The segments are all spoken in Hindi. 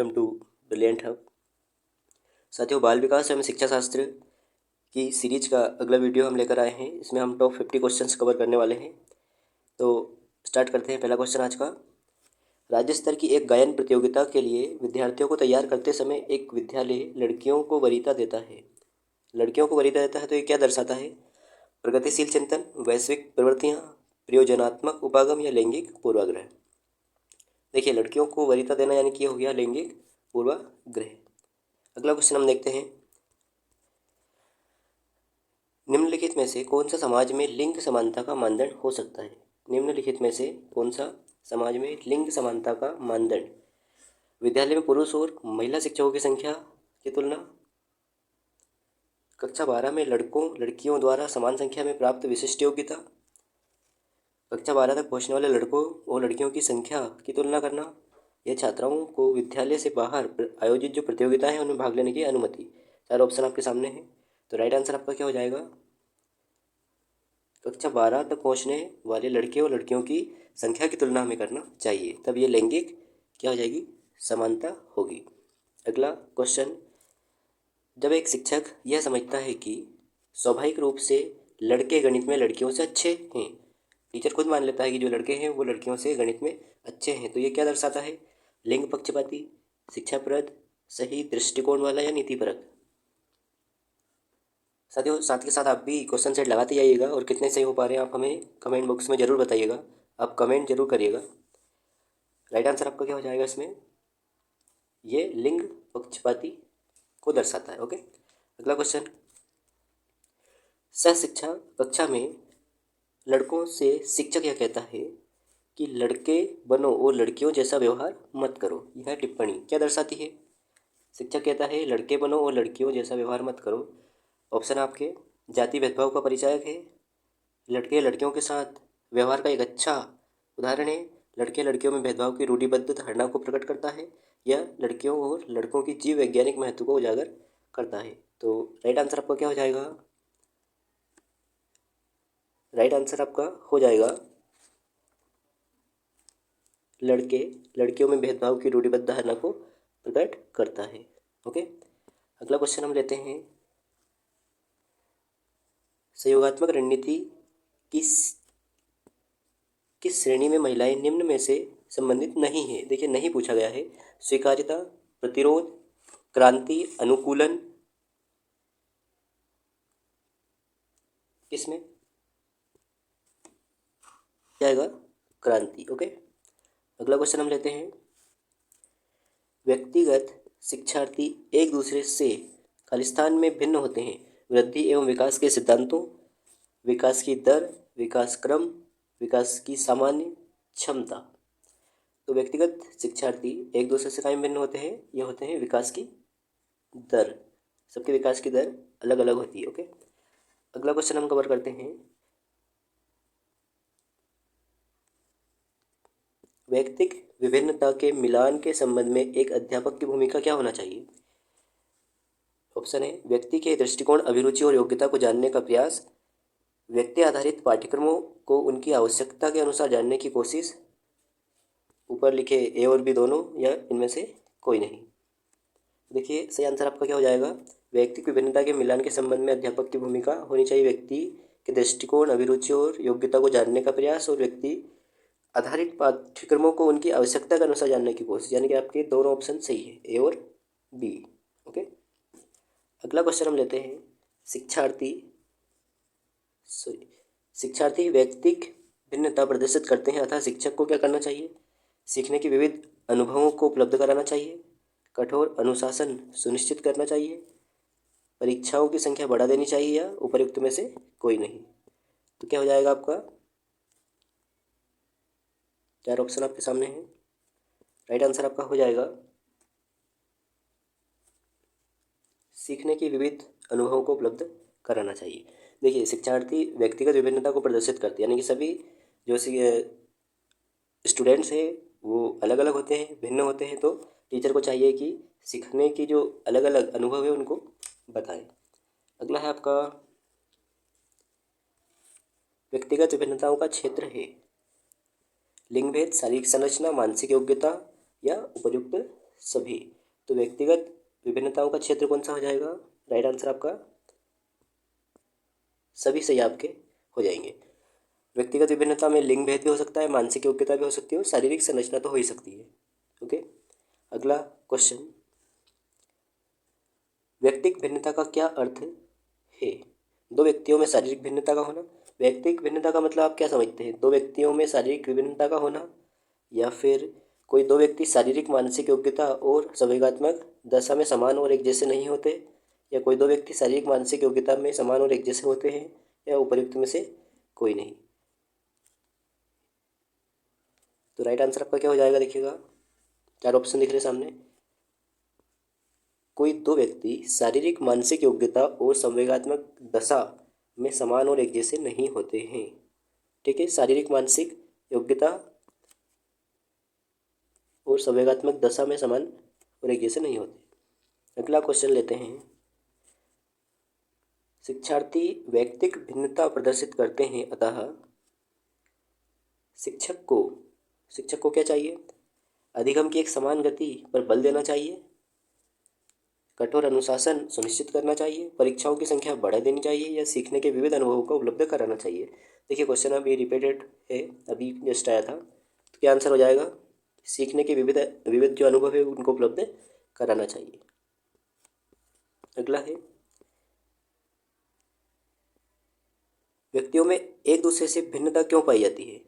Welcome to brilliant hub. साथियों, बाल विकास एवं शिक्षा शास्त्र की सीरीज का अगला वीडियो हम लेकर आए हैं। इसमें हम टॉप 50 क्वेश्चंस कवर करने वाले हैं। तो स्टार्ट करते हैं। पहला क्वेश्चन आज का, राज्य स्तर की एक गायन प्रतियोगिता के लिए विद्यार्थियों को तैयार करते समय एक विद्यालय लड़कियों को वरीयता देता है। लड़कियों को वरीयता देता है तो ये क्या दर्शाता है? प्रगतिशील चिंतन, वैश्विक प्रवृत्तियाँ, प्रयोजनात्मक उपागम या लैंगिक पूर्वाग्रह। देखिए, लड़कियों को वरीयता देना यानी कि हो गया लैंगिक पूर्वाग्रह। अगला क्वेश्चन हम देखते हैं, निम्नलिखित में से कौन सा समाज में लिंग समानता का मानदंड हो सकता है? निम्नलिखित में से कौन सा समाज में लिंग समानता का मानदंड? विद्यालय में पुरुष और महिला शिक्षकों की संख्या की तुलना, कक्षा 12 में लड़कों लड़कियों द्वारा समान संख्या में प्राप्त विशिष्ट योग्यता, कक्षा 12 तक पहुंचने वाले लड़कों और लड़कियों की संख्या की तुलना करना, यह छात्राओं को विद्यालय से बाहर आयोजित जो प्रतियोगिताएं हैं उनमें भाग लेने की अनुमति। चार ऑप्शन आपके सामने हैं। तो राइट आंसर आपका क्या हो जाएगा? कक्षा 12 तक पहुंचने वाले लड़के और लड़कियों की संख्या की तुलना हमें करना चाहिए, तब ये लैंगिक क्या हो जाएगी? समानता होगी। अगला क्वेश्चन, जब एक शिक्षक यह समझता है कि स्वाभाविक रूप से लड़के गणित में लड़कियों से अच्छे हैं, टीचर खुद मान लेता है कि जो लड़के हैं वो लड़कियों से गणित में अच्छे हैं, तो ये क्या दर्शाता है? लिंग पक्षपाती, शिक्षाप्रद, सही दृष्टिकोण वाला या नीतिपरक। साथियों, साथ के साथ आप भी क्वेश्चन सेट लगाते जाइएगा और कितने सही हो पा रहे हैं आप हमें कमेंट बॉक्स में ज़रूर बताइएगा। आप कमेंट जरूर करिएगा। राइट आंसर आपका क्या हो जाएगा इसमें? ये लिंग पक्षपाती को दर्शाता है। ओके, अगला क्वेश्चन, सह शिक्षा कक्षा में लड़कों से शिक्षक यह कहता है कि लड़के बनो और लड़कियों जैसा व्यवहार मत करो। यह टिप्पणी क्या दर्शाती है? शिक्षक कहता है लड़के बनो और लड़कियों जैसा व्यवहार मत करो। ऑप्शन आपके, जाति भेदभाव का परिचायक है, लड़के लड़कियों के साथ व्यवहार का एक अच्छा उदाहरण है, लड़के लड़कियों में भेदभाव की रूढ़िबद्ध धारणा को प्रकट करता है, या लड़कियों और लड़कों की जीव वैज्ञानिक महत्व को उजागर करता है। तो राइट आंसर आपका क्या हो जाएगा? राइट आंसर आपका हो जाएगा लड़के लड़कियों में भेदभाव की रूढ़िबद्ध धारणा को प्रकट करता है। ओके, अगला क्वेश्चन हम लेते हैं, सहयोगात्मक रणनीति किस किस श्रेणी में महिलाएं निम्न में से संबंधित नहीं है? देखिए, नहीं पूछा गया है। स्वीकार्यता, प्रतिरोध, क्रांति, अनुकूलन, किसमें जाएगा? क्रांति। ओके, अगला क्वेश्चन हम लेते हैं, व्यक्तिगत शिक्षार्थी एक दूसरे से खालिस्तान में भिन्न होते हैं वृद्धि एवं विकास के सिद्धांतों, विकास की दर, विकास क्रम, विकास की सामान्य क्षमता। तो व्यक्तिगत शिक्षार्थी एक दूसरे से कायम भिन्न होते हैं, ये होते हैं विकास की दर। सबके विकास की दर अलग अलग होती है। ओके, अगला क्वेश्चन हम कवर करते हैं, व्यक्तिक विभिन्नता के मिलान के संबंध में एक अध्यापक की भूमिका क्या होना चाहिए? ऑप्शन है, व्यक्ति के दृष्टिकोण, अभिरुचि और योग्यता को जानने का प्रयास, व्यक्ति आधारित पाठ्यक्रमों को उनकी आवश्यकता के अनुसार जानने की कोशिश, ऊपर लिखे ए और बी दोनों, या इनमें से कोई नहीं। देखिए, सही आंसर आपका क्या हो जाएगा? व्यक्ति की विभिन्नता के मिलान के संबंध में अध्यापक की भूमिका होनी चाहिए व्यक्ति के दृष्टिकोण, अभिरुचि और योग्यता को जानने का प्रयास, और व्यक्ति आधारित पाठ्यक्रमों को उनकी आवश्यकता के अनुसार जानने की कोशिश, यानी कि आपके दोनों ऑप्शन सही है, ए और बी। ओके, अगला क्वेश्चन हम लेते हैं, शिक्षार्थी व्यक्तिक भिन्नता प्रदर्शित करते हैं, अतः शिक्षक को क्या करना चाहिए? सीखने की विविध अनुभवों को उपलब्ध कराना चाहिए, कठोर अनुशासन सुनिश्चित करना चाहिए, परीक्षाओं की संख्या बढ़ा देनी चाहिए, या उपर्युक्त में से कोई नहीं। तो क्या हो जाएगा आपका? चार ऑप्शन आपके सामने हैं। राइट आंसर आपका हो जाएगा सीखने की विविध अनुभवों को उपलब्ध कराना चाहिए। देखिए, शिक्षार्थी व्यक्तिगत विभिन्नता को प्रदर्शित करते हैं, यानी कि सभी जो स्टूडेंट्स हैं वो अलग अलग होते हैं, भिन्न होते हैं, तो टीचर को चाहिए कि सीखने की जो अलग अलग अनुभव है उनको बताएं। अगला है आपका, व्यक्तिगत विभिन्नताओं का क्षेत्र है लिंग भेद, शारीरिक संरचना, मानसिक योग्यता, या उपयुक्त सभी। तो व्यक्तिगत विभिन्नताओं का क्षेत्र कौन सा हो जाएगा? राइट आंसर आपका सभी सही आपके हो जाएंगे। व्यक्तिगत विभिन्नता में लिंग भेद भी हो सकता है, मानसिक योग्यता भी हो सकती है और शारीरिक संरचना तो हो ही सकती है। ओके, अगला क्वेश्चन, व्यक्तिक भिन्नता का क्या अर्थ है? दो व्यक्तियों में शारीरिक भिन्नता का होना। व्यक्तिक भिन्नता का मतलब आप क्या समझते हैं? दो व्यक्तियों में शारीरिक विभिन्नता का होना, या फिर कोई दो व्यक्ति शारीरिक मानसिक योग्यता और संवेगात्मक दशा में समान और एक जैसे नहीं होते, या कोई दो व्यक्ति शारीरिक मानसिक योग्यता में समान और एक जैसे होते हैं, या उपर्युक्त में से कोई नहीं। तो राइट आंसर आपका क्या हो जाएगा? देखिएगा, चार ऑप्शन दिख रहे सामने। कोई दो व्यक्ति शारीरिक मानसिक योग्यता और संवेगात्मक दशा में समान और एक जैसे नहीं होते हैं। ठीक है, शारीरिक मानसिक योग्यता और संवेगात्मक दशा में समान और एक जैसे नहीं होते। अगला क्वेश्चन लेते हैं, शिक्षार्थी व्यक्तिक भिन्नता प्रदर्शित करते हैं, अतः शिक्षक को क्या चाहिए? अधिगम की एक समान गति पर बल देना चाहिए, कठोर अनुशासन सुनिश्चित करना चाहिए, परीक्षाओं की संख्या बढ़ा देनी चाहिए, या सीखने के विविध अनुभवों को उपलब्ध कराना चाहिए। देखिए क्वेश्चन अभी रिपीटेड है, अभी जस्ट आया था। तो क्या आंसर हो जाएगा? सीखने के विविध विविध जो अनुभव है उनको उपलब्ध कराना चाहिए। अगला है, व्यक्तियों में एक दूसरे से भिन्नता क्यों पाई जाती है?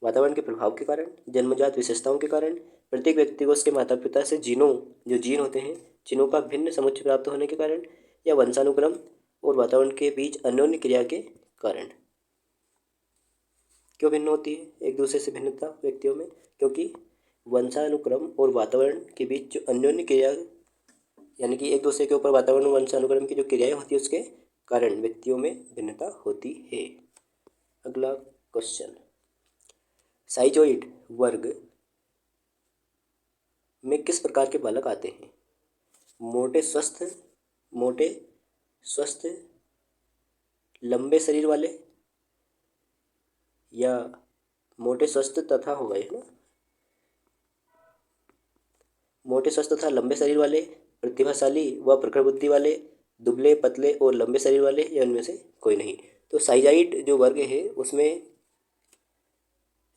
वातावरण के प्रभाव के कारण, जन्मजात विशेषताओं के कारण, प्रत्येक व्यक्ति को उसके माता पिता से जीन होते हैं जिनों का भिन्न समुच्चय प्राप्त होने के कारण, या वंशानुक्रम और वातावरण के बीच अन्योन्य क्रिया के कारण। क्यों भिन्न होती है एक दूसरे से भिन्नता व्यक्तियों में? क्योंकि वंशानुक्रम और वातावरण के बीच जो अन्योन्य क्रिया, यानी कि एक दूसरे के ऊपर वातावरण और वंशानुक्रम की जो क्रियाएं होती है उसके कारण व्यक्तियों में भिन्नता होती है। अगला क्वेश्चन, साइजोइड वर्ग में किस प्रकार के बालक आते हैं? मोटे स्वस्थ लंबे शरीर वाले, या मोटे स्वस्थ तथा हो गए ना, मोटे स्वस्थ तथा लंबे शरीर वाले, प्रतिभाशाली व प्रखर बुद्धि वाले, दुबले पतले और लंबे शरीर वाले, या उनमें से कोई नहीं। तो साइजाइड जो वर्ग है उसमें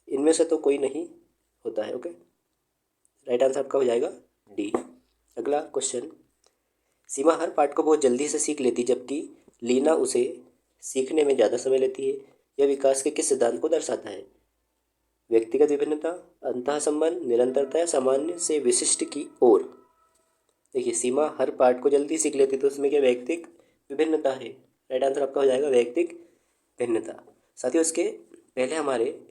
इनमें से तो कोई नहीं होता है। ओके, राइट आंसर आपका हो जाएगा डी। अगला क्वेश्चन, सीमा हर पाठ को बहुत जल्दी से सीख लेती जबकि लीना उसे सीखने में ज़्यादा समय लेती है। यह विकास के किस सिद्धांत को दर्शाता है? व्यक्तिगत विभिन्नता, अंतः संबंध, निरंतरता, या सामान्य से विशिष्ट की ओर। देखिए, सीमा हर पाठ को जल्दी सीख लेती तो उसमें क्या वैयक्तिक विभिन्नता है। राइट आंसर आपका हो जाएगा वैयक्तिक भिन्नता। साथियों, इसके पहले हमारे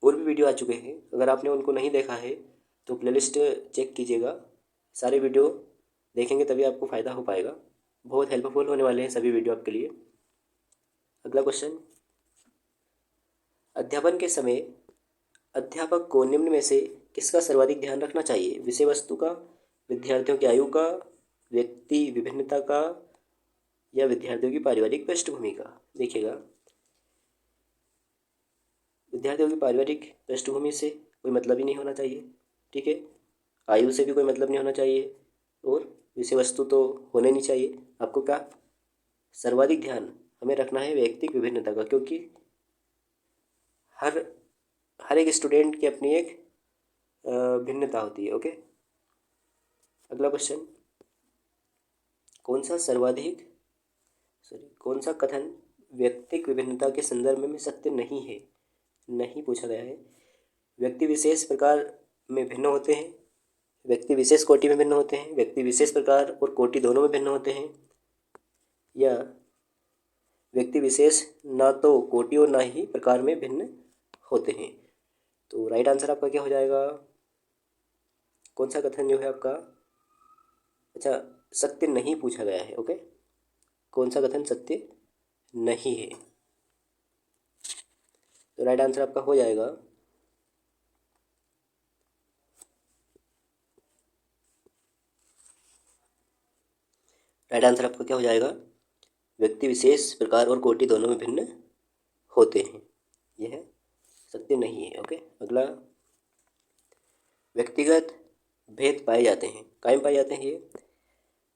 और भी वीडियो आ चुके हैं, अगर आपने उनको नहीं देखा है तो प्लेलिस्ट चेक कीजिएगा। सारे वीडियो देखेंगे तभी आपको फ़ायदा हो पाएगा, बहुत हेल्पफुल होने वाले हैं सभी वीडियो आपके लिए। अगला क्वेश्चन, अध्यापन के समय अध्यापक को निम्न में से किसका सर्वाधिक ध्यान रखना चाहिए? विषय वस्तु का, विद्यार्थियों की आयु का, व्यक्ति विभिन्नता का, या विद्यार्थियों की पारिवारिक पृष्ठभूमि का? देखिएगा, विद्यार्थियों की पारिवारिक पृष्ठभूमि से कोई मतलब ही नहीं होना चाहिए। ठीक है, आयु से भी कोई मतलब नहीं होना चाहिए, और विषय वस्तु तो होने नहीं चाहिए। आपको क्या सर्वाधिक ध्यान हमें रखना है? व्यक्तिक विभिन्नता का, क्योंकि हर हर एक स्टूडेंट की अपनी एक भिन्नता होती है। ओके, अगला क्वेश्चन, कौन सा कथन व्यक्तिक विभिन्नता के संदर्भ में सत्य नहीं है? नहीं पूछा गया है। व्यक्ति विशेष प्रकार में भिन्न होते हैं, व्यक्ति विशेष कोटि में भिन्न होते हैं, व्यक्ति विशेष प्रकार और कोटि दोनों में भिन्न होते हैं, या व्यक्ति विशेष ना तो कोटि और ना ही प्रकार में भिन्न होते हैं। तो राइट आंसर आपका क्या हो जाएगा? कौन सा कथन जो है आपका, अच्छा, सत्य नहीं पूछा गया है। ओके, कौन सा कथन सत्य नहीं है? तो राइट आंसर आपका हो जाएगा राइट आंसर आपका क्या हो जाएगा? व्यक्ति विशेष प्रकार और कोटि दोनों में भिन्न होते हैं, यह सत्य नहीं है। ओके, अगला, व्यक्तिगत भेद पाए जाते हैं। कायम पाए जाते हैं ये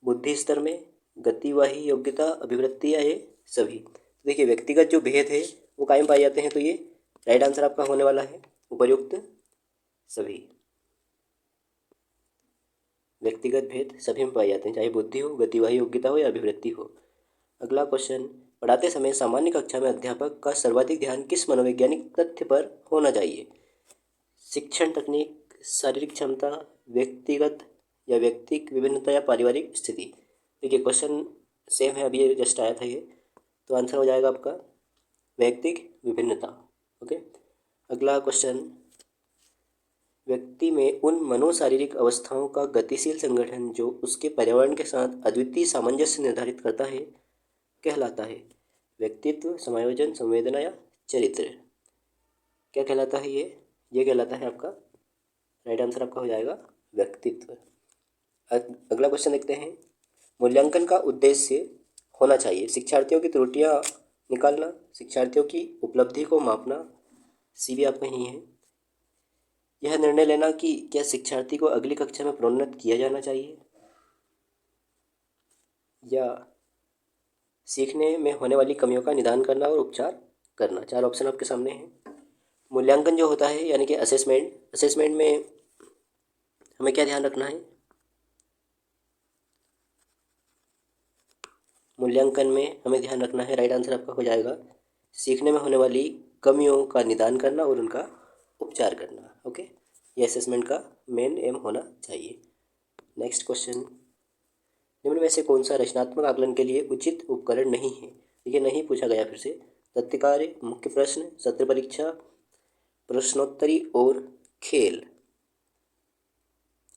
बुद्धि स्तर में, गतिवाही योग्यता, अभिवृत्ति या ये सभी। देखिए व्यक्तिगत जो भेद है वो कायम पाए जाते हैं, तो ये राइट आंसर आपका होने वाला है उपर्युक्त सभी। व्यक्तिगत भेद सभी में पाए जाते हैं, चाहे बुद्धि हो, गतिवाही योग्यता हो या अभिवृत्ति हो। अगला क्वेश्चन, पढ़ाते समय सामान्य कक्षा में अध्यापक का सर्वाधिक ध्यान किस मनोवैज्ञानिक तथ्य पर होना चाहिए? शिक्षण तकनीक, शारीरिक क्षमता, व्यक्तिगत या व्यक्तिक विभिन्नता या पारिवारिक स्थिति। देखिए क्वेश्चन सेम है, अभी ये जस्ट आया था ये, तो आंसर हो जाएगा आपका व्यक्तिक विभिन्नता। ओके। अगला क्वेश्चन, व्यक्ति में उन मनोशारीरिक अवस्थाओं का गतिशील संगठन जो उसके पर्यावरण के साथ अद्वितीय सामंजस्य निर्धारित करता है कहलाता है? व्यक्तित्व, समायोजन, संवेदना या चरित्र। क्या कहलाता है ये कहलाता है आपका, राइट आंसर आपका हो जाएगा व्यक्तित्व। अगला क्वेश्चन देखते हैं, मूल्यांकन का उद्देश्य होना चाहिए शिक्षार्थियों की त्रुटियां निकालना, शिक्षार्थियों की उपलब्धि को मापना, सी भी आपका यही है, यह निर्णय लेना कि क्या शिक्षार्थी को अगली कक्षा में प्रोन्नत किया जाना चाहिए, या सीखने में होने वाली कमियों का निदान करना और उपचार करना। चार ऑप्शन आपके सामने हैं। मूल्यांकन जो होता है यानी कि असेसमेंट में हमें क्या ध्यान रखना है? मूल्यांकन में हमें ध्यान रखना है, राइट आंसर आपका हो जाएगा सीखने में होने वाली कमियों का निदान करना और उनका उपचार करना। ओके, ये असेसमेंट का मेन एम होना चाहिए। नेक्स्ट क्वेश्चन, निम्न में से कौन सा रचनात्मक आकलन के लिए उचित उपकरण नहीं है? देखिए नहीं पूछा गया फिर से। तथ्य कार्य, मुख्य प्रश्न, सत्र परीक्षा, प्रश्नोत्तरी और खेल।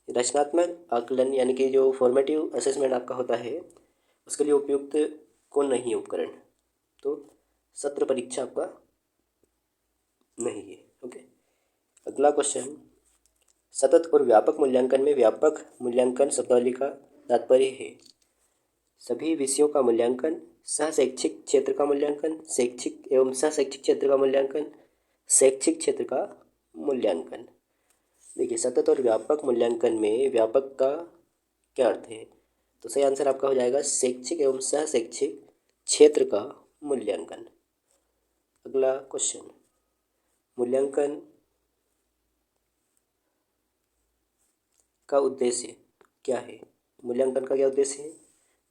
रचनात्मक आकलन यानी कि जो फॉर्मेटिव असेसमेंट आपका होता है उसके लिए उपयुक्त कौन नहीं है उपकरण? तो सत्र परीक्षा आपका नहीं है। ओके। अगला क्वेश्चन, सतत और व्यापक मूल्यांकन में व्यापक मूल्यांकन शब्दावली का तात्पर्य है सभी विषयों का मूल्यांकन, सह शैक्षिक क्षेत्र का मूल्यांकन, शैक्षिक एवं सह शैक्षिक क्षेत्र का मूल्यांकन, शैक्षिक क्षेत्र का मूल्यांकन। देखिए सतत और व्यापक मूल्यांकन में व्यापक का क्या अर्थ है? तो सही आंसर आपका हो जाएगा शैक्षिक एवं सह शैक्षिक क्षेत्र का मूल्यांकन। अगला क्वेश्चन, मूल्यांकन का उद्देश्य क्या है? मूल्यांकन का क्या उद्देश्य है?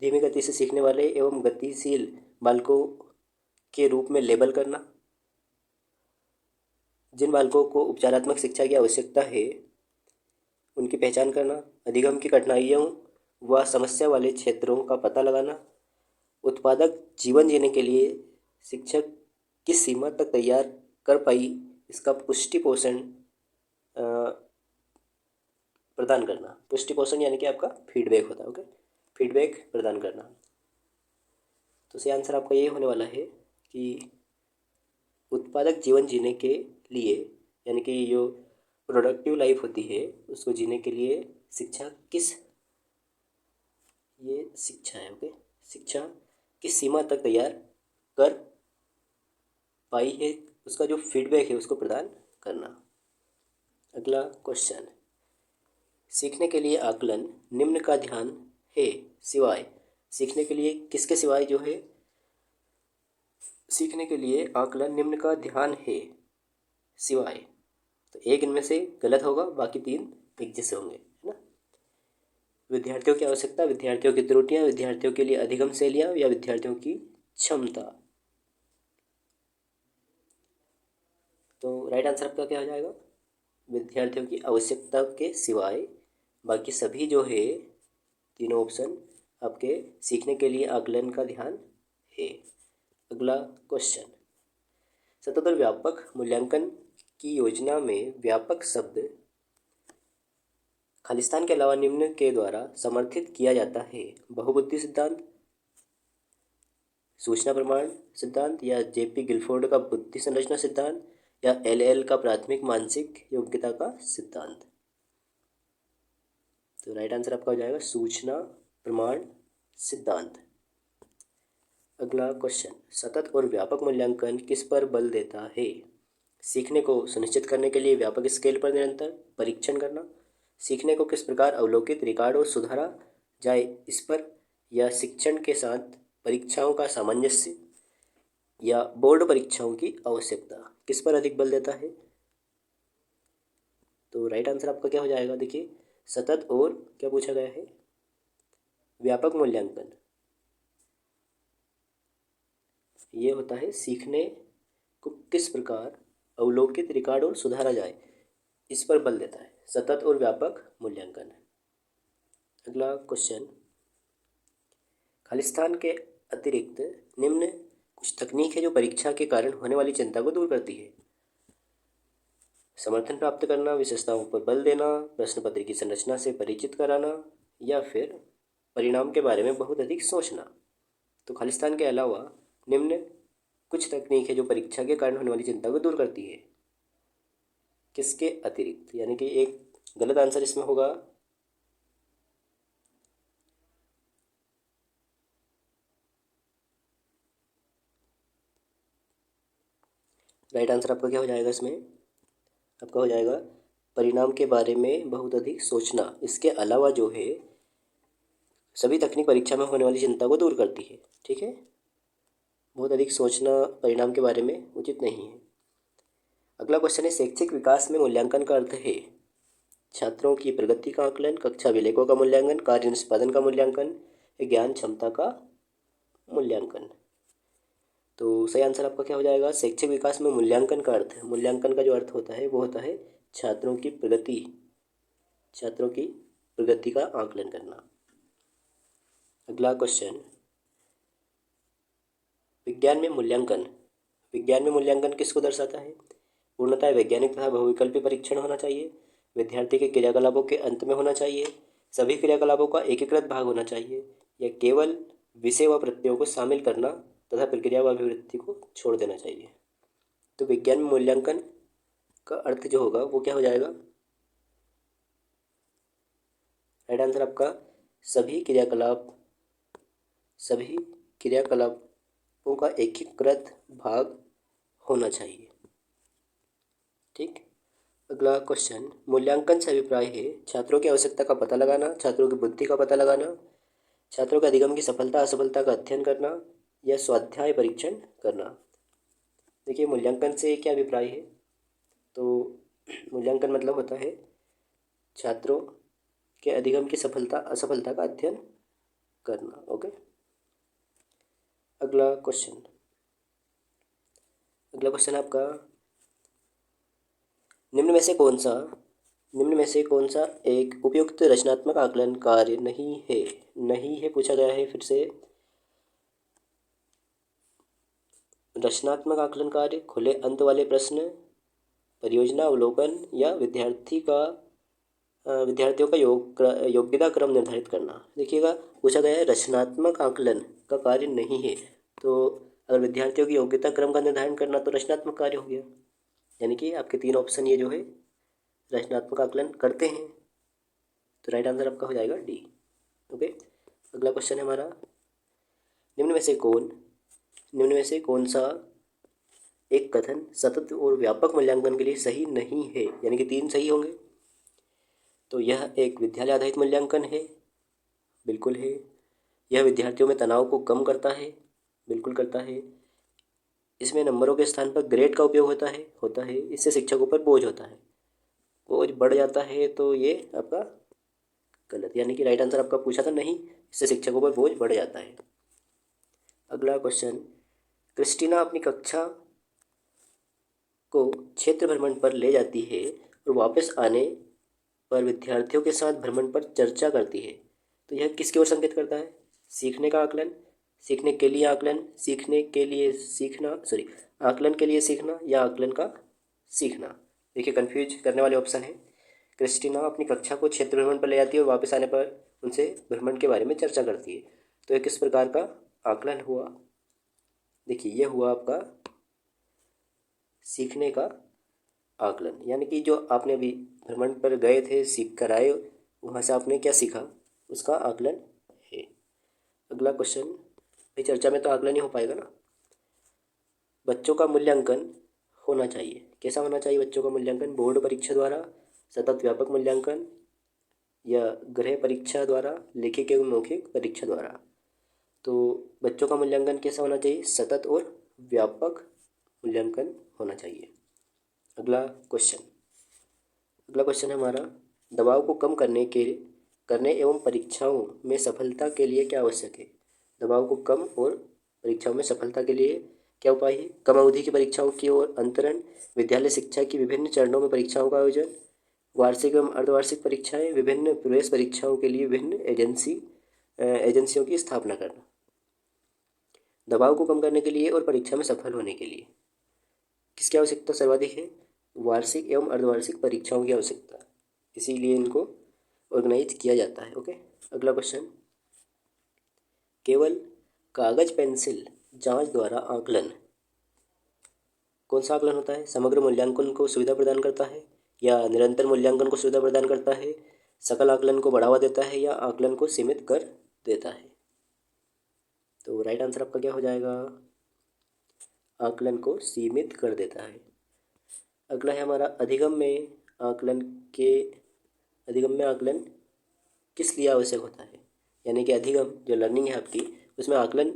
धीमी गति से सीखने वाले एवं गतिशील बालकों के रूप में लेबल करना, जिन बालकों को उपचारात्मक शिक्षा की आवश्यकता है उनकी पहचान करना, अधिगम की कठिनाइयों व समस्या वाले क्षेत्रों का पता लगाना, उत्पादक जीवन जीने के लिए शिक्षक किस सीमा तक तैयार कर पाई इसका पुष्टि पोषण प्रदान करना। पुष्टि पोषण यानी कि आपका फीडबैक होता है। ओके, फीडबैक प्रदान करना। तो सही आंसर आपका ये होने वाला है कि उत्पादक जीवन जीने के लिए यानी कि जो प्रोडक्टिव लाइफ होती है उसको जीने के लिए शिक्षा किस, ये शिक्षा है। ओके, शिक्षा किस सीमा तक तैयार कर पाई है उसका जो फीडबैक है उसको प्रदान करना। अगला क्वेश्चन, सीखने के लिए आकलन निम्न का ध्यान है सिवाय, सीखने के लिए किसके सिवाय जो है सीखने के लिए आकलन निम्न का ध्यान है सिवाय, तो एक इनमें से गलत होगा, बाकी तीन एक जैसे होंगे, है ना। विद्यार्थियों की आवश्यकता, विद्यार्थियों की त्रुटियां, विद्यार्थियों के लिए अधिगम शैलियाँ या विद्यार्थियों की क्षमता। तो राइट आंसर आपका क्या हो जाएगा? विद्यार्थियों की आवश्यकता के सिवाय बाकी सभी जो है तीनों ऑप्शन आपके सीखने के लिए आकलन का ध्यान है। अगला क्वेश्चन, सतत और व्यापक मूल्यांकन की योजना में व्यापक शब्द खालिस्तान के अलावा निम्न के द्वारा समर्थित किया जाता है? बहुबुद्धि सिद्धांत, सूचना प्रमाण सिद्धांत, या जेपी गिलफोर्ड का बुद्धि संरचना सिद्धांत, या एल का प्राथमिक मानसिक योग्यता का सिद्धांत। तो राइट आंसर आपका हो जाएगा सूचना प्रमाण सिद्धांत। अगला क्वेश्चन, सतत और व्यापक मूल्यांकन किस पर बल देता है? सीखने को सुनिश्चित करने के लिए व्यापक स्केल पर निरंतर परीक्षण करना, सीखने को किस प्रकार अवलोकित, रिकॉर्ड और सुधारा जाए इस पर, या शिक्षण के साथ परीक्षाओं का सामंजस्य, या बोर्ड परीक्षाओं की आवश्यकता, किस पर अधिक बल देता है? तो राइट आंसर आपका क्या हो जाएगा? देखिए, सतत और क्या पूछा गया है, व्यापक मूल्यांकन। ये होता है सीखने को किस प्रकार अवलोकित, रिकॉर्ड और सुधारा जाए, इस पर बल देता है, सतत और व्यापक मूल्यांकन। अगला क्वेश्चन, खालिस्तान के अतिरिक्त निम्न कुछ तकनीक है जो परीक्षा के कारण होने वाली चिंता को दूर करती है। समर्थन प्राप्त करना, विशेषताओं पर बल देना, प्रश्न पत्र की संरचना से परिचित कराना, या फिर परिणाम के बारे में बहुत अधिक सोचना। तो खालिस्तान के अलावा निम्न कुछ तकनीक है जो परीक्षा के कारण होने वाली चिंता को दूर करती है, किसके अतिरिक्त? यानी कि एक गलत आंसर इसमें होगा। राइट आंसर आपका क्या हो जाएगा इसमें? आपका हो जाएगा परिणाम के बारे में बहुत अधिक सोचना। इसके अलावा जो है सभी तकनीक परीक्षा में होने वाली चिंता को दूर करती है। ठीक है, बहुत अधिक सोचना परिणाम के बारे में उचित नहीं है। अगला क्वेश्चन है, शैक्षिक विकास में मूल्यांकन का अर्थ है छात्रों की प्रगति का आकलन, कक्षा विलेखों का मूल्यांकन, कार्य निष्पादन का मूल्यांकन, ज्ञान क्षमता का मूल्यांकन। तो सही आंसर आपका क्या हो जाएगा? शैक्षिक विकास में मूल्यांकन का अर्थ है, मूल्यांकन का जो अर्थ होता है वो होता है छात्रों की प्रगति, छात्रों की प्रगति का आकलन करना। अगला क्वेश्चन, विज्ञान में मूल्यांकन, विज्ञान में मूल्यांकन किसको दर्शाता है? पूर्णतः वैज्ञानिक तथा बहुविकल्पी परीक्षण होना चाहिए, विद्यार्थी के क्रियाकलापों के अंत में होना चाहिए, सभी क्रियाकलापों का एकीकृत भाग होना चाहिए, या केवल विषय व प्रत्ययों को शामिल करना तथा प्रक्रिया व अभिवृत्ति को छोड़ देना चाहिए। तो विज्ञान में मूल्यांकन का अर्थ जो होगा वो क्या हो जाएगा? राइट आंसर आपका सभी क्रियाकलापों का एकीकृत भाग होना चाहिए। ठीक। अगला क्वेश्चन, मूल्यांकन से अभिप्राय है छात्रों की आवश्यकता का पता लगाना, छात्रों की बुद्धि का पता लगाना, छात्रों के अधिगम की सफलता असफलता का अध्ययन करना, या स्वाध्याय परीक्षण करना। देखिए, मूल्यांकन से क्या अभिप्राय है? तो मूल्यांकन मतलब होता है छात्रों के अधिगम की सफलता असफलता का अध्ययन करना। ओके। अगला क्वेश्चन आपका, निम्न में से कौन सा एक उपयुक्त रचनात्मक आकलन कार्य नहीं है पूछा गया है। फिर से, रचनात्मक आकलन कार्य, खुले अंत वाले प्रश्न, परियोजना अवलोकन, या विद्यार्थियों का योग्यता क्रम निर्धारित करना। देखिएगा, पूछा गया है रचनात्मक आकलन का कार्य नहीं है, तो अगर विद्यार्थियों की योग्यता क्रम का निर्धारण करना तो रचनात्मक कार्य हो गया। यानी कि आपके तीन ऑप्शन ये जो है रचनात्मक आकलन करते हैं, तो राइट आंसर आपका हो जाएगा डी। ओके। अगला क्वेश्चन है हमारा, निम्न में से कौन सा एक कथन सतत और व्यापक मूल्यांकन के लिए सही नहीं है? यानी कि तीन सही होंगे। तो यह एक विद्यालय आधारित मूल्यांकन है, बिल्कुल है। यह विद्यार्थियों में तनाव को कम करता है, बिल्कुल करता है। इसमें नंबरों के स्थान पर ग्रेड का उपयोग होता है। इससे शिक्षकों पर बोझ होता है, बोझ बढ़ जाता है, तो ये आपका गलत। यानी कि राइट आंसर आपका पूछा था नहीं, इससे शिक्षकों पर बोझ बढ़ जाता है। अगला क्वेश्चन, क्रिस्टीना अपनी कक्षा को क्षेत्र भ्रमण पर ले जाती है और वापस आने पर विद्यार्थियों के साथ भ्रमण पर चर्चा करती है। तो यह किसकी ओर संकेत करता है? सीखने का आकलन, सीखने के लिए आकलन, सीखने के लिए सीखना, सॉरी, आकलन के लिए सीखना, या आकलन का सीखना। देखिए, कंफ्यूज करने वाले ऑप्शन है। क्रिस्टीना अपनी कक्षा को क्षेत्र भ्रमण पर ले जाती है और वापस आने पर उनसे भ्रमण के बारे में चर्चा करती है। तो यह किस प्रकार का आकलन हुआ? देखिए, यह हुआ आपका सीखने का आकलन। यानी कि जो आपने अभी भ्रमण पर गए थे, सीख कर आए, वहाँ से आपने क्या सीखा, उसका आकलन है। अगला क्वेश्चन, भाई चर्चा में तो आकलन ही हो पाएगा ना। बच्चों का मूल्यांकन होना चाहिए, कैसा होना चाहिए बच्चों का मूल्यांकन? बोर्ड परीक्षा द्वारा, सतत व्यापक मूल्यांकन, या गृह परीक्षा द्वारा, लिखित एवं मौखिक परीक्षा द्वारा। तो बच्चों का मूल्यांकन कैसा होना चाहिए? सतत और व्यापक मूल्यांकन होना चाहिए। अगला क्वेश्चन है हमारा, दबाव को कम करने एवं परीक्षाओं में सफलता के लिए क्या आवश्यक है? दबाव को कम और परीक्षाओं में सफलता के लिए क्या उपाय है? कम अवधि की परीक्षाओं की ओर अंतरण, विद्यालय शिक्षा की विभिन्न चरणों में परीक्षाओं का आयोजन, वार्षिक एवं अर्धवार्षिक परीक्षाएं, विभिन्न प्रवेश परीक्षाओं के लिए विभिन्न एजेंसियों की स्थापना करना। दबाव को कम करने के लिए और परीक्षा में सफल होने के लिए किसकी आवश्यकता सर्वाधिक है? वार्षिक एवं अर्धवार्षिक परीक्षाओं की आवश्यकता, इसीलिए इनको ऑर्गेनाइज किया जाता है। ओके, अगला क्वेश्चन, केवल कागज पेंसिल जांच द्वारा आकलन, कौन सा आकलन होता है? समग्र मूल्यांकन को सुविधा प्रदान करता है या निरंतर मूल्यांकन को सुविधा प्रदान करता है, सकल आकलन को बढ़ावा देता है या आकलन को सीमित कर देता है? तो राइट आंसर आपका क्या हो जाएगा? आकलन को सीमित कर देता है। अगला है हमारा, अधिगम में आकलन किस लिए आवश्यक होता है? यानी कि अधिगम जो लर्निंग है आपकी, उसमें आकलन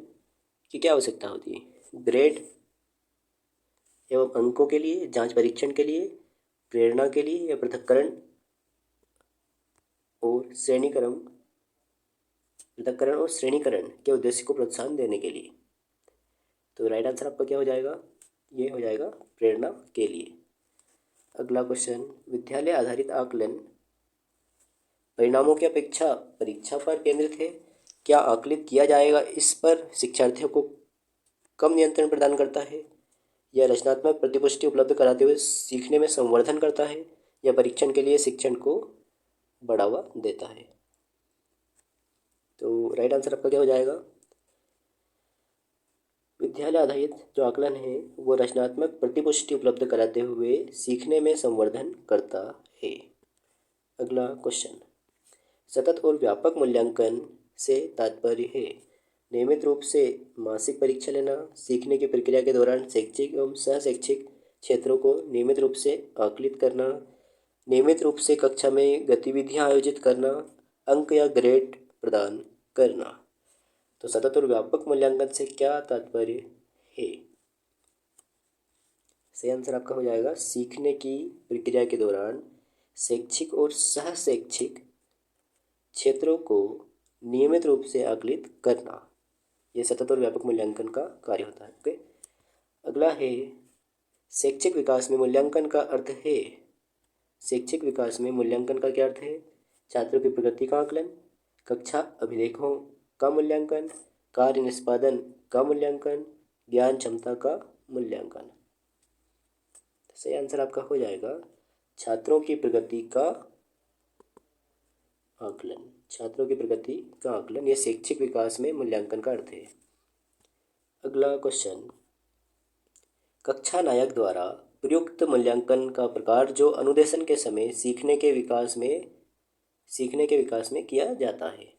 की क्या आवश्यकता होती है? ग्रेड एवं अंकों के लिए, जांच परीक्षण के लिए, प्रेरणा के लिए या पृथक्करण और श्रेणीकरण के उद्देश्य को प्रोत्साहन देने के लिए? तो राइट आंसर आपका क्या हो जाएगा? ये हो जाएगा प्रेरणा के लिए। अगला क्वेश्चन, विद्यालय आधारित आकलन परिणामों की अपेक्षा परीक्षा पर केंद्रित है, क्या आकलित किया जाएगा इस पर शिक्षार्थियों को कम नियंत्रण प्रदान करता है, या रचनात्मक प्रतिपुष्टि उपलब्ध कराते हुए सीखने में संवर्धन करता है, या परीक्षण के लिए शिक्षण को बढ़ावा देता है? तो राइट आंसर आपका क्या हो जाएगा? विद्यालय आधारित जो आकलन है वो रचनात्मक प्रतिपुष्टि उपलब्ध कराते हुए सीखने में संवर्धन करता है। अगला क्वेश्चन, सतत और व्यापक मूल्यांकन से तात्पर्य है नियमित रूप से मासिक परीक्षा लेना, सीखने की प्रक्रिया के दौरान शैक्षिक एवं सहशैक्षिक क्षेत्रों को नियमित रूप से आकलित करना, नियमित रूप से कक्षा में गतिविधियां आयोजित करना, अंक या ग्रेड प्रदान करना। तो सतत और व्यापक मूल्यांकन से क्या तात्पर्य है? सही आंसर आपका हो जाएगा सीखने की प्रक्रिया के दौरान शैक्षिक और सहशैक्षिक क्षेत्रों को नियमित रूप से आकलित करना, ये सतत और व्यापक मूल्यांकन का कार्य होता है। ओके, अगला है, शैक्षिक विकास में मूल्यांकन का अर्थ है, शैक्षिक विकास में मूल्यांकन का क्या अर्थ है? छात्रों की प्रगति का आकलन, कक्षा अभिलेखों का मूल्यांकन, कार्य निष्पादन का मूल्यांकन, ज्ञान क्षमता का मूल्यांकन। सही आंसर आपका हो जाएगा छात्रों की प्रगति का आकलन। छात्रों की प्रगति का आकलन यह शैक्षिक विकास में मूल्यांकन का अर्थ है। अगला क्वेश्चन, कक्षा नायक द्वारा प्रयुक्त मूल्यांकन का प्रकार जो अनुदेशन के समय सीखने के विकास में किया जाता है,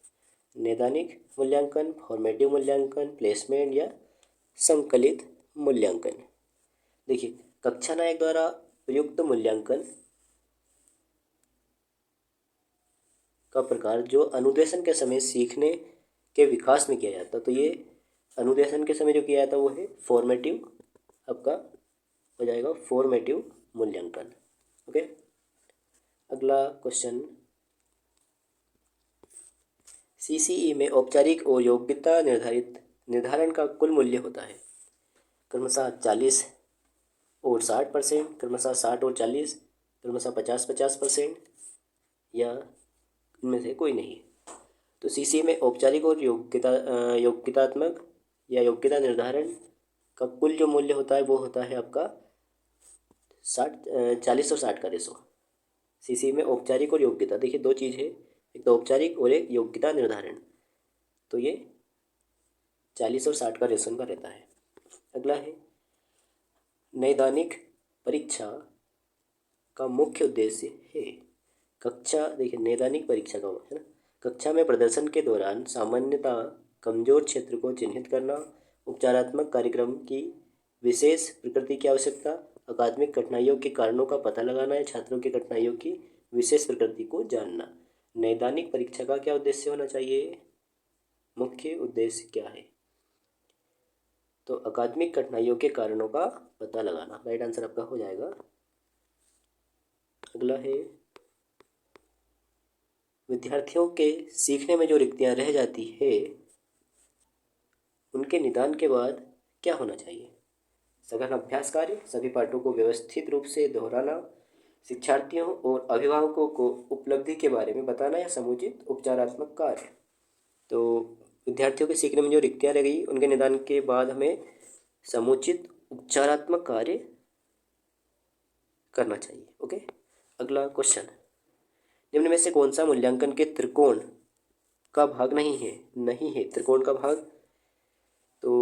नैदानिक मूल्यांकन, फॉर्मेटिव मूल्यांकन, प्लेसमेंट या संकलित मूल्यांकन? देखिए, कक्षा नायक द्वारा प्रयुक्त मूल्यांकन का प्रकार जो अनुदेशन के समय सीखने के विकास में किया जाता, तो ये अनुदेशन के समय जो किया जाता वो है फॉर्मेटिव, आपका हो जाएगा फॉर्मेटिव मूल्यांकन। ओके, अगला क्वेश्चन, सीसीई में औपचारिक और योग्यता निर्धारण का कुल मूल्य होता है क्रमशः 40 और 60%, क्रमशः 60 और 40, क्रमशः 50-50%, या इनमें से कोई नहीं। तो सीसीई में औपचारिक और योग्यतात्मक या योग्यता निर्धारण का कुल जो मूल्य होता है वो होता है आपका 40 और 60 का रेशो। सीसीई में औपचारिक और योग्यता, देखिए दो चीज़ है, एक तो औपचारिक और एक योग्यता निर्धारण, तो ये 40 और 60 का रेशो इनका रहता है। अगला है, नैदानिक परीक्षा का मुख्य उद्देश्य है कक्षा, देखिए नैदानिक परीक्षा का है ना, कक्षा में प्रदर्शन के दौरान सामान्यतः कमजोर क्षेत्र को चिन्हित करना, उपचारात्मक कार्यक्रम की विशेष प्रकृति की आवश्यकता, अकादमिक कठिनाइयों के कारणों का पता लगाना या छात्रों की कठिनाइयों की विशेष प्रकृति को जानना। नैदानिक परीक्षा का क्या उद्देश्य होना चाहिए? मुख्य उद्देश्य क्या है? तो अकादमिक कठिनाइयों के कारणों का पता लगाना राइट आंसर आपका हो जाएगा। अगला है विद्यार्थियों के सीखने में जो रिक्तियां रह जाती है उनके निदान के बाद क्या होना चाहिए? सघन अभ्यास कार्य, सभी पाठों को व्यवस्थित रूप से दोहराना, शिक्षार्थियों और अभिभावकों को उपलब्धि के बारे में बताना या समुचित उपचारात्मक कार्य। तो विद्यार्थियों के सीखने में जो रिक्तियाँ रह गई उनके निदान के बाद हमें समुचित उपचारात्मक कार्य करना चाहिए। ओके, अगला क्वेश्चन, निम्न में से कौन सा मूल्यांकन के त्रिकोण का भाग नहीं है? नहीं है त्रिकोण का भाग। तो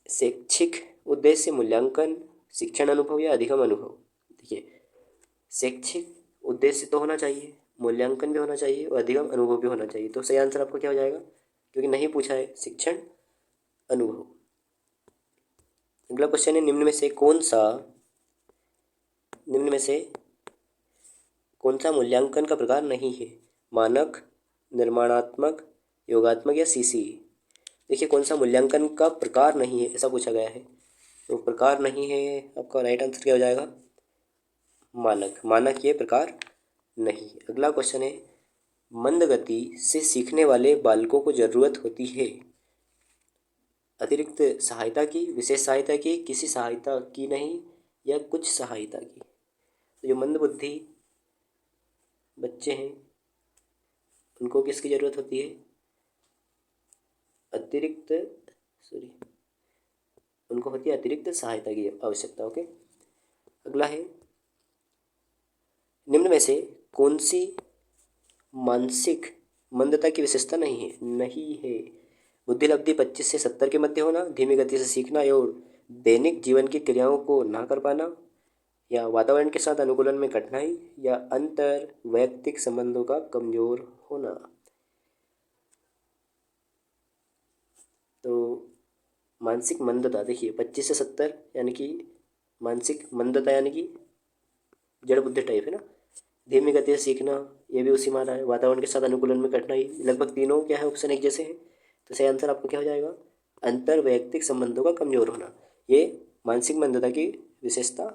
शैक्षिक उद्देश्य, मूल्यांकन, शिक्षण अनुभव या अधिगम अनुभव। देखिए, शैक्षिक उद्देश्य तो होना चाहिए, मूल्यांकन भी होना चाहिए और अधिगम अनुभव भी होना चाहिए। तो सही आंसर आपका क्या हो जाएगा, क्योंकि नहीं पूछा है, शिक्षण अनुभव। अगला क्वेश्चन है, निम्न में से कौन सा मूल्यांकन का प्रकार नहीं है? मानक, निर्माणात्मक, योगात्मक या सीसीई। देखिए, कौन सा मूल्यांकन का प्रकार नहीं है ऐसा पूछा गया है। तो प्रकार नहीं है, आपका राइट आंसर क्या हो जाएगा? मानक। मानक ये प्रकार नहीं। अगला क्वेश्चन है, मंद गति से सीखने वाले बालकों को जरूरत होती है अतिरिक्त सहायता की, विशेष सहायता की, किसी सहायता की नहीं या कुछ सहायता की। तो जो मंद बुद्धि बच्चे हैं उनको किसकी ज़रूरत होती है? उनको होती है अतिरिक्त सहायता की आवश्यकता। ओके, अगला है, निम्न में से कौन सी मानसिक मंदता की विशेषता नहीं है? नहीं है बुद्धिलब्धि 25 से 70 के मध्य होना, धीमी गति से सीखना और दैनिक जीवन की क्रियाओं को ना कर पाना, या वातावरण के साथ अनुकूलन में कठिनाई, या अंतर वैयक्तिक संबंधों का कमजोर होना। तो मानसिक मंदता देखिए 25 से 70 यानी कि मानसिक मंदता यानी कि जड़ बुद्धि टाइप है ना। धीमी गति से सीखना ये भी उसी माना है। वातावरण के साथ अनुकूलन में कठिनाई, लगभग तीनों क्या है, ऑप्शन एक जैसे हैं। तो सही आंसर आपका क्या हो जाएगा? अंतर वैयक्तिक संबंधों का कमजोर होना। ये मानसिक मंदता की विशेषता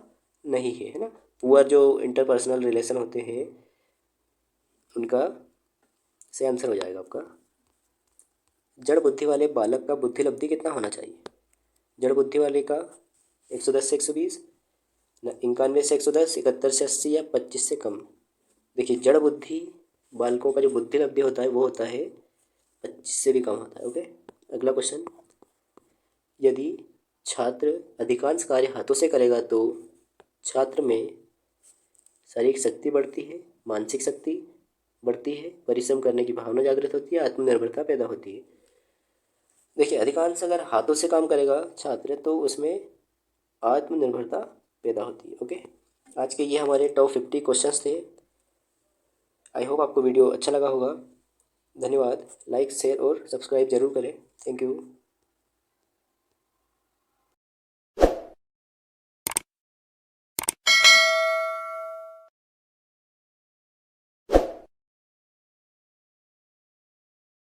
नहीं है ना। पुअर जो इंटरपर्सनल रिलेशन होते हैं उनका सही आंसर हो जाएगा आपका। जड़ बुद्धि वाले बालक का बुद्धिलब्धि कितना होना चाहिए? जड़ बुद्धि वाले का 110 से 120, 91 से 110, 71 से 80 या 25 से कम। देखिए, जड़ बुद्धि बालकों का जो बुद्धिलब्धि होता है वो होता है 25 से भी कम होता है। ओके, अगला क्वेश्चन, यदि छात्र अधिकांश कार्य हाथों से करेगा तो छात्र में शारीरिक शक्ति बढ़ती है, मानसिक शक्ति बढ़ती है, परिश्रम करने की भावना जागृत होती है, आत्मनिर्भरता पैदा होती है। देखिए, अधिकांश अगर हाथों से काम करेगा छात्र तो उसमें आत्मनिर्भरता पैदा होती है। ओके, आज के ये हमारे टॉप 50 क्वेश्चंस थे। आई होप आपको वीडियो अच्छा लगा होगा। धन्यवाद। लाइक, शेयर और सब्सक्राइब जरूर करें। Thank you.